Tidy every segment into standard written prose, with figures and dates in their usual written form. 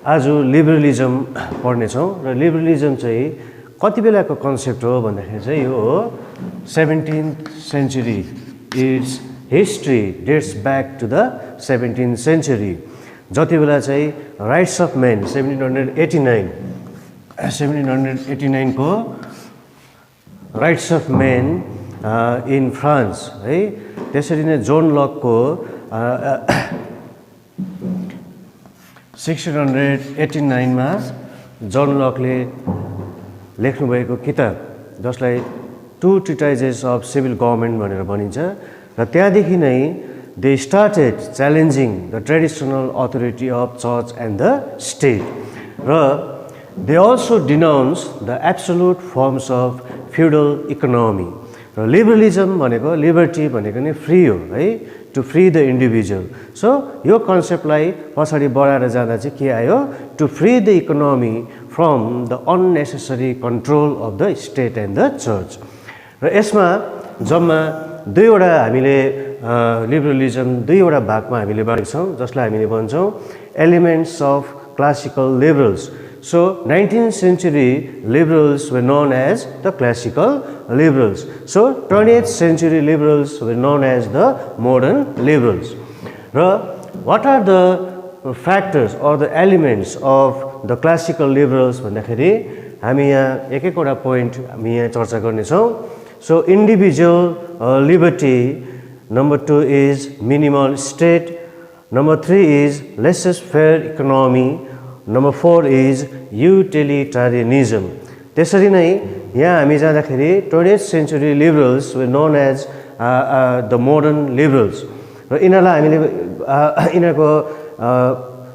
आज लिबरलिजम पढ्नेछौँ र लिबरलिजम चाहिँ कति बेलाको कन्सेप्ट हो भन्दाखेरि चाहिँ यो हो 17th century. Its history dates back to the 17th century. जति बेला चाहिँ राइट्स अफ मैन 1789 को rights of man in France है त्यसरी नै जोन लकको 1689 मा जोन लकले लेख्नुभएको किताब जसलाई टू ट्रिटाइजेस अफ सिभिल गभर्नमेन्ट भनेर भनिन्छ र त्यहाँदेखि नै they started challenging the traditional authority of church and the state. They also denounced the absolute forms of feudal economy. Liberalism भनेको liberty भनेको नि free हो है to free the individual. So यो कन्सेप्टलाई पछाडि बढाएर जाँदा चाहिँ के आयो to free the economy from the unnecessary control of the state and the church. र यसमा जम्मा दुईवटा हामीले लिबरलिजम दुईवटा भागमा हामीले बाँडेका छौँ जसलाई हामीले भन्छौँ elements of classical liberals. So 19th century liberals were known as the classical liberals. So 20th century liberals were known as the modern liberals. What are the factors or the elements of the classical liberals भन्दाखेरि हामी यहाँ एक-एकवटा point हामी यहाँ चर्चा गर्नेछौँ. So individual liberty, number 2 is minimal state, number 3 is laissez-faire economy, number 4 is utilitarianism. त्यसरी नै यहाँ हामी जाँदाखेरि 20th century liberals were known as the modern liberals. र यिनीहरूलाई हामीले यिनीहरूको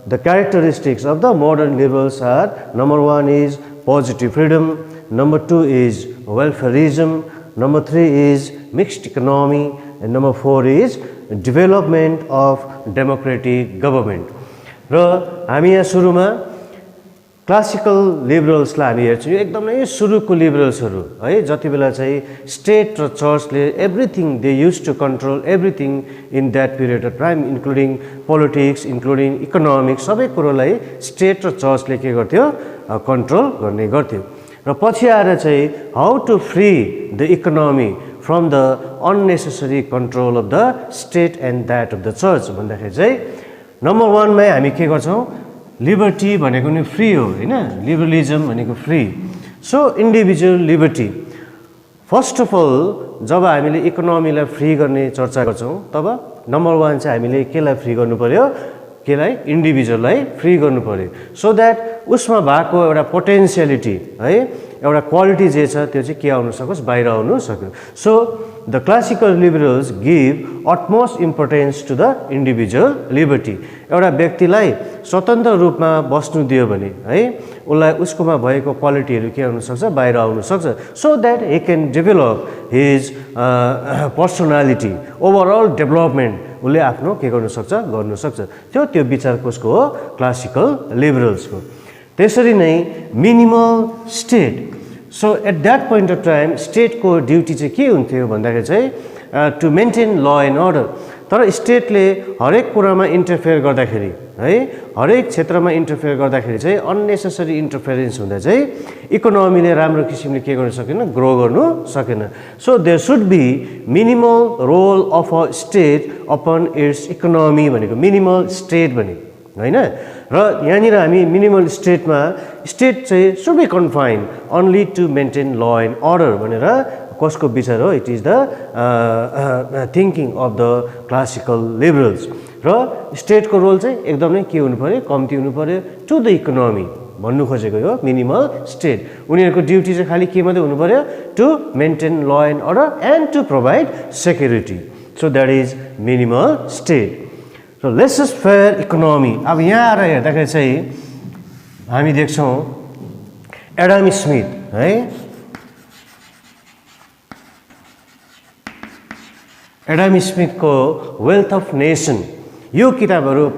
the characteristics of the modern liberals are number 1 is positive freedom, number 2 is welfareism, number 3 is mixed economy, and number 4 is development of democratic government. र हामी यहाँ सुरुमा classical लिबरल्सलाई हामी हेर्छौँ एकदमै सुरुको लिबरल्सहरू है जति बेला चाहिँ स्टेट र चर्चले everything they used to control everything in that period of time including politics including economics सबै कुरोलाई स्टेट र चर्चले के गर्थ्यो कन्ट्रोल गर्ने गर्थ्यो. र पछि आएर चाहिँ how to free the economy from the unnecessary control of the state and that of the church भन्दाखेरि चाहिँ नम्बर 1 मै हामी के गर्छौँ लिबर्टी भनेको नि फ्री हो हैन लिबरलिजम भनेको free. So individual liberty first of all जब हामीले इकोनोमीलाई फ्री गर्ने चर्चा गर्छौँ तब नम्बर 1 चाहिँ हामीले केलाई फ्री गर्नु पर्यो केलाई इन्डिभिजुअललाई फ्री गर्नु पर्यो सो द्याट उसमा भएको एउटा पोटेन्सियलिटी है एउटा क्वालिटी जे छ त्यो चाहिँ के आउन सकोस् बाहिर आउन सक्यो. So the classical liberals give utmost importance to the individual liberty. एउटा व्यक्तिलाई स्वतन्त्र रूपमा बस्नु दियो भने है उसलाई उसकोमा भएको क्वालिटीहरू के आउन सक्छ बाहिर आउन सक्छ so that Hee can develop his personality overall development उसले आफ्नो के गर्न सक्छ त्यो विचार कसको हो क्लासिकल लिबरल्सको. त्यसरी नै minimal state. So at that point of time स्टेटको ड्युटी चाहिँ के हुन्थ्यो भन्दाखेरि चाहिँ to maintain law and order. तर स्टेटले हरेक कुरामा इन्टरफेयर गर्दाखेरि है हरेक क्षेत्रमा इन्टरफेयर गर्दाखेरि चाहिँ अननेसेसरी इन्टरफेरेन्स हुँदा चाहिँ इकोनोमीले राम्रो किसिमले के गर्न सकेन ग्रो गर्नु सकेन. So there should be minimal role of a state upon its economy भनेको मिनिमल स्टेट भने हैन. र यहाँनिर हामी मिनिमल स्टेटमा स्टेट चाहिँ should be confined only to maintain law and order भनेर कसको विचार हो it is the thinking of the classical liberals. र स्टेटको रोल चाहिँ एकदमै के हुनु पर्यो कम्ती हुनु पर्यो टु द इकोनोमी भन्नु खोजेको हो मिनिमल स्टेट. उनीहरूको ड्युटी चाहिँ खालि के मात्रै हुनु पर्यो to maintain law and order and to provide security. So that is minimal state. र लेसेस-फेयर इकोनोमी अब यहाँ आएर हेर्दाखेरि चाहिँ हामी देख्छौँ एडम स्मिथ है एडम स्मिथको वेल्थ अफ नेसन यो किताबहरू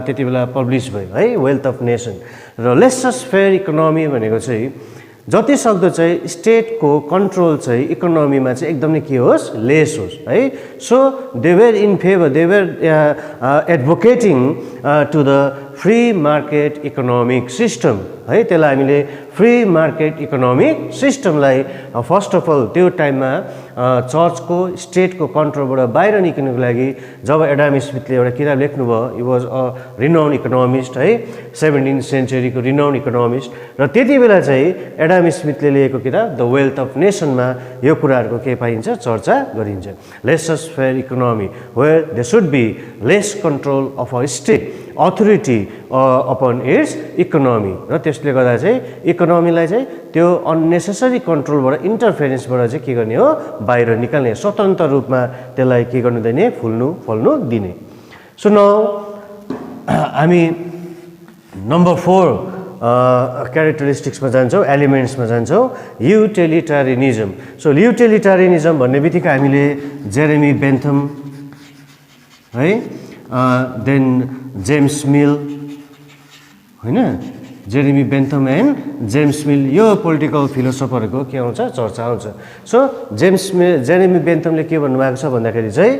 त्यति बेला पब्लिस भयो है वेल्थ अफ नेसन. र लेसेस-फेयर इकोनोमी भनेको चाहिँ जति सक्दो चाहिँ स्टेटको कन्ट्रोल चाहिँ इकोनोमीमा चाहिँ एकदमै के होस् लेस होस् है. So they were in favour they were advocating to the free market economic system है। त्यसलाई हामीले फ्री मार्केट इकोनोमिक सिस्टमलाई फर्स्ट अफ अल त्यो टाइममा चर्चको स्टेटको कन्ट्रोलबाट बाहिर निक्लिनुको लागि जब एडम स्मिथले एउटा किताब लेख्नुभयो, he was a renowned economist है, 17th सेन्चुरीको रिनाउन्ड इकोनोमिस्ट। र त्यति बेला चाहिँ एडम स्मिथले लेखेको किताब द वेल्थ अफ नेसनमा यो कुराहरूको के पाइन्छ, चर्चा गरिन्छ। Laissez faire economy where they should be less control of a state authority upon its economy. र त्यसले गर्दा चाहिँ इकोनोमीलाई चाहिँ त्यो अननेसेसरी कन्ट्रोलबाट इन्टरफेरेन्सबाट चाहिँ के गर्ने हो, बाहिर निकाल्ने, स्वतन्त्र रूपमा त्यसलाई के गर्नु दिने, फल्नु दिने। सो नाउ हामी नम्बर 4 क्यारेक्टरिस्टिक्समा जान्छौँ, एलिमेन्ट्समा जान्छौँ, युटिलिटारियनिजम। सो युटिलिटारियनिजम भन्ने बित्तिकै हामीले जेरेमी बेन्थम है, देन जेम्स मिल होइन, जेरेमी बेन्थम एन्ड जेम्स मिल, यो पोलिटिकल फिलोसफरहरूको के आउँछ, चर्चा आउँछ। सो जेरेमी बेन्थमले के भन्नुभएको छ भन्दाखेरि चाहिँ,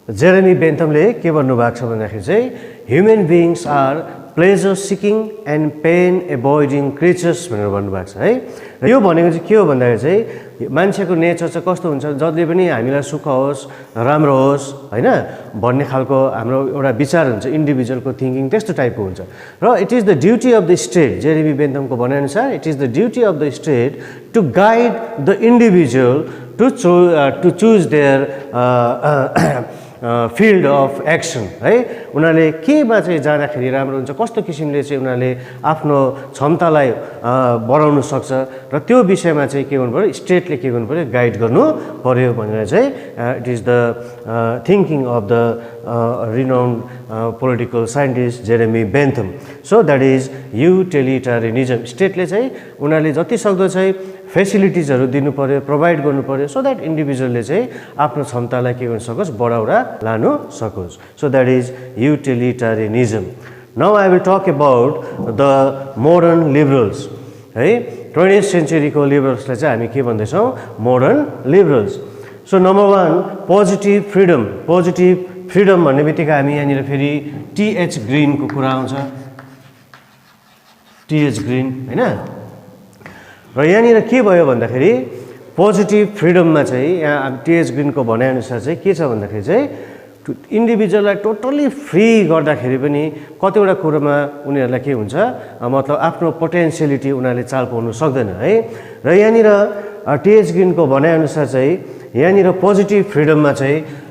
जेरेमी बेन्थमले के भन्नुभएको छ भन्दाखेरि चाहिँ human beings are pleasure seeking and pain avoiding creatures भनेर भन्नुभएको छ है। र यो भनेको चाहिँ के हो भन्दाखेरि चाहिँ मान्छेको नेचर चाहिँ कस्तो हुन्छ, जसले पनि हामीलाई सुख होस्, राम्रो होस् होइन भन्ने खालको हाम्रो एउटा विचार हुन्छ, इन्डिभिजुअलको थिङ्किङ त्यस्तो टाइपको हुन्छ। र it is the duty of the state, Jeremy बेन्थमको भनाइअनुसार it is the duty of the state to guide the individual to choose their field of action है। उनीहरूले केमा चाहिँ जाँदाखेरि राम्रो हुन्छ, कस्तो किसिमले चाहिँ उनीहरूले आफ्नो क्षमतालाई बढाउन सक्छ, र त्यो विषयमा चाहिँ के गर्नु पऱ्यो, स्टेटले के गर्नु पऱ्यो, गाइड गर्नु पऱ्यो भनेर चाहिँ it is the thinking of the renowned political scientist Jeremy Bentham. So that is utilitarianism. स्टेटले चाहिँ उनीहरूले जति सक्दो चाहिँ फेसिलिटिजहरू दिनु पऱ्यो, प्रोभाइड गर्नु पऱ्यो, सो द्याट इन्डिभिजुअलले चाहिँ आफ्नो क्षमतालाई के गर्न सकोस्, बढाउरा लानु सकोस्। So that is utilitarianism. Now I will talk about the modern liberals है। 20th सेन्चुरीको लिबरल्सलाई चाहिँ हामी के भन्दैछौँ, modern liberals. So number 1 positive freedom. Positive freedom भन्ने बित्तिकै हामी यहाँनिर फेरि टी.एच. ग्रिनको कुरा आउँछ, टी.एच. ग्रिन होइन। र यहाँनिर के भयो भन्दाखेरि पोजिटिभ फ्रिडममा चाहिँ यहाँ टी.एच. ग्रिनको भनाइअनुसार चाहिँ के छ भन्दाखेरि चाहिँ इन्डिभिजुअललाई टोटल्ली फ्री गर्दाखेरि पनि कतिवटा कुरोमा उनीहरूलाई के हुन्छ, मतलब आफ्नो पोटेन्सियलिटी उनीहरूले चाल पाउनु सक्दैन है। र यहाँनिर टी.एच. ग्रिनको भनाइअनुसार चाहिँ यहाँनिर पोजिटिभ फ्रिडममा चाहिँ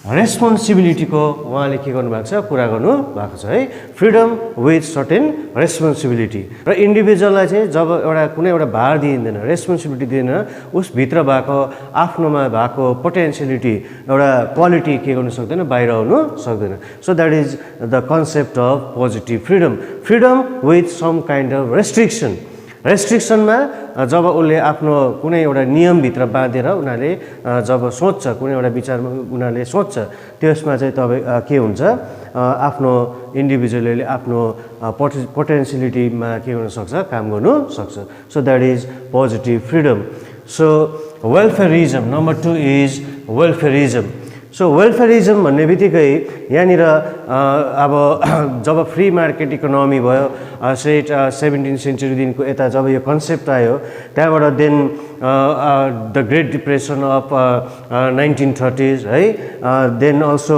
रेस्पोन्सिबिलिटीको उहाँले के गर्नुभएको छ, कुरा गर्नुभएको छ है। Freedom with certain responsibility. र इन्डिभिजुअललाई चाहिँ जब एउटा कुनै एउटा भार दिइँदैन, रेस्पोन्सिबिलिटी दिँदैन, उसभित्र भएको आफ्नोमा भएको पोटेन्सियलिटी एउटा क्वालिटी के गर्नु सक्दैन, बाहिर आउनु सक्दैन। So that is the concept of positive freedom. Freedom with some kind of restriction. रेस्ट्रिक्सनमा जब उसले आफ्नो कुनै एउटा नियमभित्र बाँधेर उनीहरूले जब सोच्छ, कुनै एउटा विचारमा उनीहरूले सोच्छ, त्यसमा चाहिँ तपाईँ के हुन्छ, आफ्नो इन्डिभिजुअलले आफ्नो पोटेन्सियलिटीमा के गर्न सक्छ, काम गर्नु सक्छ। So that is positive freedom. So welfarism. Number 2 is welfarism. So welfarism भन्ने बित्तिकै यहाँनिर अब जब फ्री मार्केट इकोनोमी भयो, सेट 17th सेन्चुरीदेखिको यता जब यो कन्सेप्ट आयो, त्यहाँबाट then the great depression of 1930s है, देन अल्सो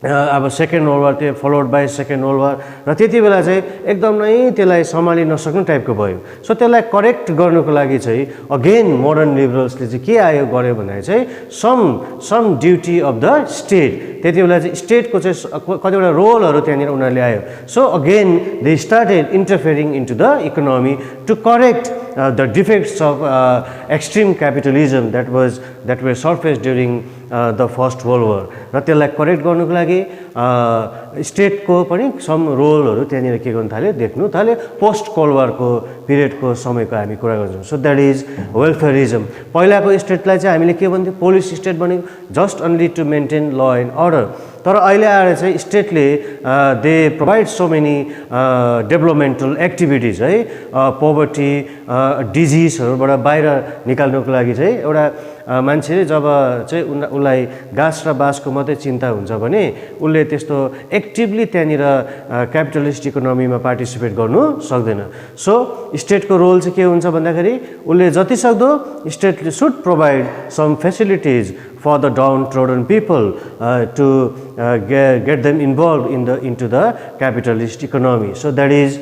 अब सेकेन्ड वर्ल्ड वार, त्यो followed by second world war. र त्यति बेला चाहिँ एकदमै त्यसलाई सम्हालि नसक्नु टाइपको भयो। सो त्यसलाई करेक्ट गर्नुको लागि चाहिँ अगेन मोडर्न लिबरल्सले चाहिँ के आयो गर्यो भन्दाखेरि चाहिँ some duty of the state. त्यति बेला चाहिँ स्टेटको चाहिँ कतिवटा रोलहरू त्यहाँनिर उनीहरूले आयो। So again they started interfering into the economy to correct the defects of extreme capitalism that were surfaced during the First World War. र त्यसलाई करेक्ट गर्नुको लागि स्टेटको पनि सम रोलहरू त्यहाँनिर के गर्नु थाल्यो, देख्नु थाल्यो। पोस्ट कोल्ड वारको पिरियडको समयको हामी कुरा गर्छौँ। So that is welfarism. पहिलाको स्टेटलाई चाहिँ हामीले के भन्थ्यौँ, पोलिस स्टेट भनेको just only to maintain law and order. तर अहिले आएर चाहिँ स्टेटले they provide so many developmental activities है पोभर्टी डिजिजहरूबाट बाहिर निकाल्नुको लागि चाहिँ एउटा मान्छेले जब चाहिँ उसलाई घाँस र बाँसको मात्रै चिन्ता हुन्छ भने उसले त्यस्तो एक्टिभली त्यहाँनिर क्यापिटलिस्ट इकोनोमीमा पार्टिसिपेट गर्नु सक्दैन। सो स्टेटको रोल चाहिँ के हुन्छ भन्दाखेरि उसले जतिसक्दो स्टेटले should provide some facilities for the downtrodden people to get them involved into the capitalist economy. So that is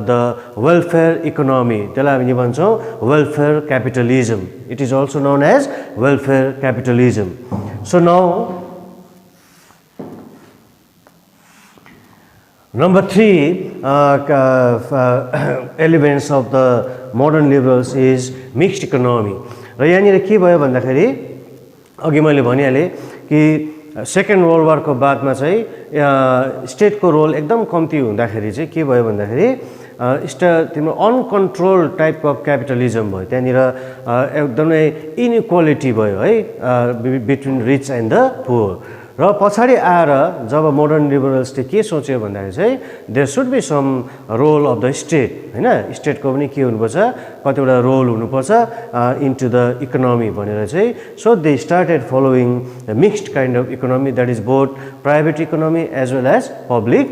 the welfare economy. त्यसलाई हामी भन्छौँ welfare capitalism. It is also known as welfare capitalism. So now number 3 elements of the modern liberals is mixed economy. र यहाँनिर के भयो भन्दाखेरि अघि मैले भनिहालेँ कि सेकेन्ड वर्ल्ड वारको बादमा चाहिँ स्टेटको रोल एकदम कम्ती हुँदाखेरि चाहिँ के भयो भन्दाखेरि तिम्रो अनकन्ट्रोल टाइपको अफ क्यापिटलिजम भयो। त्यहाँनिर एकदमै इनइक्वालिटी भयो है between rich and the poor. र पछाडि आएर जब मोडर्न लिबरल्सले के सोच्यो भन्दाखेरि चाहिँ there should be some role of the state हैन, स्टेटको पनि के हुनुपर्छ कतिवटा रोल हुनुपर्छ इन्टु द इकोनोमी भनेर चाहिँ so they started following mixed kind of economy that is both private economy as well as public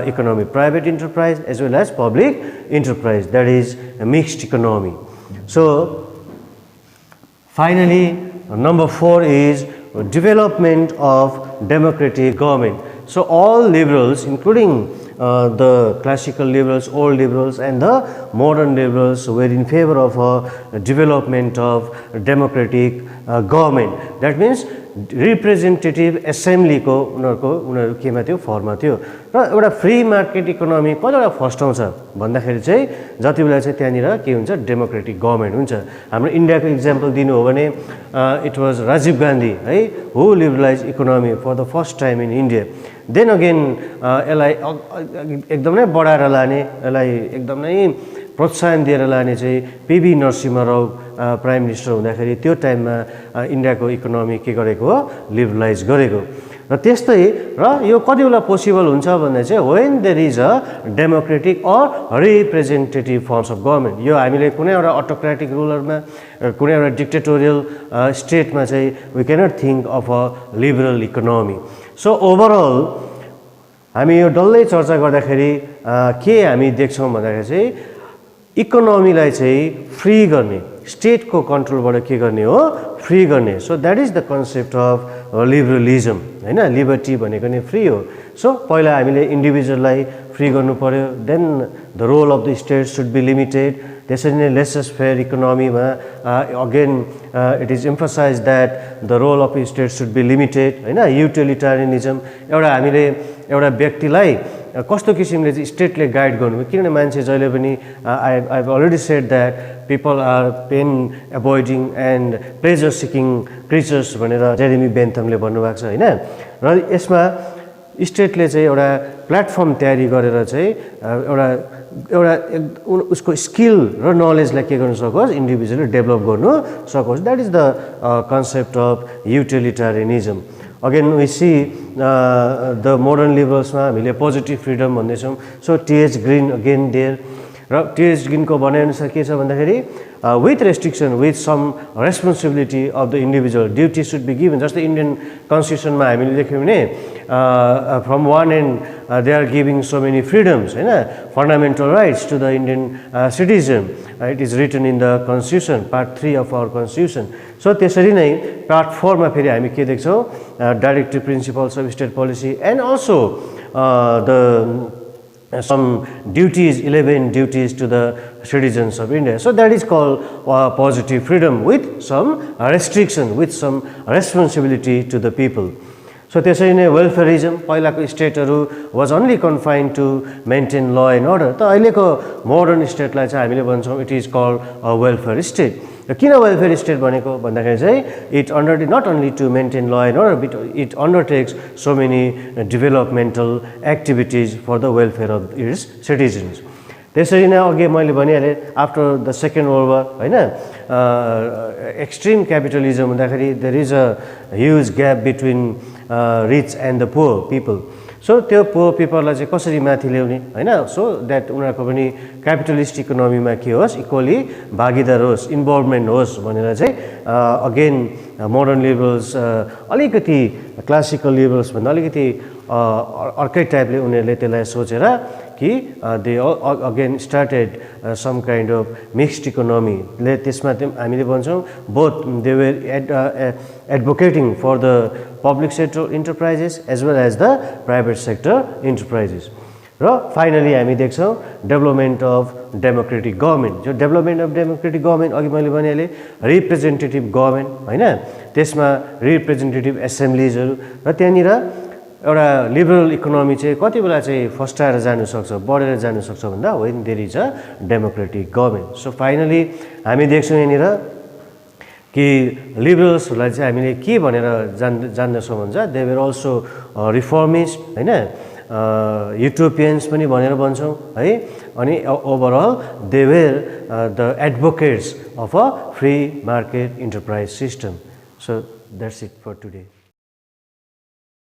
economy, private enterprise as well as public enterprise, that is mixed economy. So finally number 4 is development of democratic government. So all liberals, including the classical liberals, old liberals and the modern liberals, were in favor of a development of democratic government. That means representative एसेम्ब्लीको उनीहरू केमा थियो फर्ममा थियो र एउटा free market economy कतिवटा फस्टाउँछ भन्दाखेरि चाहिँ जति बेला चाहिँ त्यहाँनिर के हुन्छ डेमोक्रेटिक गभर्मेन्ट हुन्छ। हाम्रो इन्डियाको इक्जाम्पल दिनु हो भने इट वाज राजीव गान्धी है who liberalize economy for the first time in India. Then again यसलाई एकदमै बढाएर लाने, यसलाई एकदमै प्रोत्साहन दिएर लाने चाहिँ PV Narasimha Rao prime minister हुँदाखेरि त्यो टाइममा इन्डियाको इकोनोमी के गरेको हो लिबरलाइज गरेको। र त्यस्तै र यो कति बेला पोसिबल हुन्छ भन्दा चाहिँ when there is a democratic or representative forms of government. यो हामीले कुनै एउटा अटोक्रेटिक रुलरमा कुनै एउटा डिक्टेटोरियल स्टेटमा चाहिँ we cannot think of a liberal economy. So overall हामी यो डल्लै चर्चा गर्दाखेरि के हामी देख्छौँ भन्दाखेरि चाहिँ इकोनोमीलाई चाहिँ फ्री गर्ने, स्टेटको कन्ट्रोलबाट के गर्ने हो फ्री गर्ने। So that is the concept of liberalism हैन, लिबर्टी भनेको नै फ्री हो। सो पहिला हामीले इन्डिभिजुअललाई फ्री गर्नु पर्यो, then the role of the state should be limited. त्यसरी नै लेसेस फेयर इकोनोमीमा again it is emphasize that the role of state should be limited हैन। युटिलिटारियनिजम एउटा हामीले एउटा व्यक्तिलाई कस्तो किसिमले चाहिँ स्टेटले गाइड गर्नु, किनभने मान्छे जहिले पनि I already said that people are pain avoiding and pleasure seeking creatures भनेर जेरेमी बेन्थमले भन्नुभएको छ हैन। र यसमा स्टेटले चाहिँ एउटा प्लेटफर्म तयारी गरेर चाहिँ एउटा एउटा उसको स्किल र नलेजलाई के गर्न सकोस् इन्डिभिजुअली डेभलप गर्नु सकोस्। That is the concept of utilitarianism. Again we see the modern liberalsमा हामीले पोजिटिभ फ्रिडम भन्दैछौँ। So TH green again there र टीएच ग्रीनको भनाइअनुसार के छ भन्दाखेरि with restriction with some responsibility of the individual duty should be given. जस्तै इन्डियन कन्स्टिट्युसनमा हामीले देख्यौँ भने from one end they are giving so many freedoms हैन, fundamental rights to the Indian citizen. It is written in the constitution part 3 of our constitution. So त्यसरी नै part 4 मा फेरि हामी के देख्छौँ directive principles of state policy and also the some duties, 11 duties to the citizens of India. So that is called positive freedom with some restriction, with some responsibility to the people. So त्यसरी नै welfarism पहिलाको स्टेटहरू was only confined to maintain law and order. त अहिलेको modern स्टेटलाई चाहिँ हामीले भन्छौँ it is called a welfare state. र किन वेलफेयर स्टेट भनेको भन्दाखेरि चाहिँ it not only to maintain law and order but it undertakes so many developmental activities for the welfare of its citizens. त्यसरी नै अघि मैले भनिहालेँ after the second world war हैन एक्सट्रिम क्यापिटलिजम हुँदाखेरि there is a huge gap between rich and the poor people so त्यो poor पिपललाई चाहिँ कसरी माथि ल्याउने हैन सो द्याट उनीहरूको पनि क्यापिटलिस्ट इकोनोमीमा के होस् इक्वली भागीदार होस् इन्भल्भमेन्ट होस् भनेर चाहिँ अगेन मोडर्न लिबरल्स अलिकति क्लासिकल लिबरल्स भन्दा अलिकति अर्कै टाइपले उनीहरूले त्यसलाई सोचेर कि they again started some kind of mixed इकोनोमीले त्यसमा हामीले भन्छौँ both they were advocating for the public sector enterprises as well as the private sector enterprises र फाइनली हामी देख्छौँ डेभलपमेन्ट अफ डेमोक्रेटिक गभर्मेन्ट जो डेभलपमेन्ट अफ डेमोक्रेटिक गभर्मेन्ट अघि मैले भनिहालेँ रिप्रेजेन्टेटिभ गभर्मेन्ट होइन त्यसमा रिप्रेजेन्टेटिभ एसेम्ब्लिजहरू र त्यहाँनिर एउटा लिबरल इकोनोमी चाहिँ कति बेला चाहिँ फस्टाएर जानुसक्छ बढेर जानुसक्छ भन्दा when there is a democratic government so finally हामी देख्छौँ यहाँनिर कि लिबरल्सहरूलाई चाहिँ हामीले के भनेर जान्दछौँ भन्छ दे वेर अल्सो रिफर्मिस्ट होइन युटोपियन्स पनि भनेर भन्छौँ है अनि overall they were the advocates of a free market enterprise system so that's it for today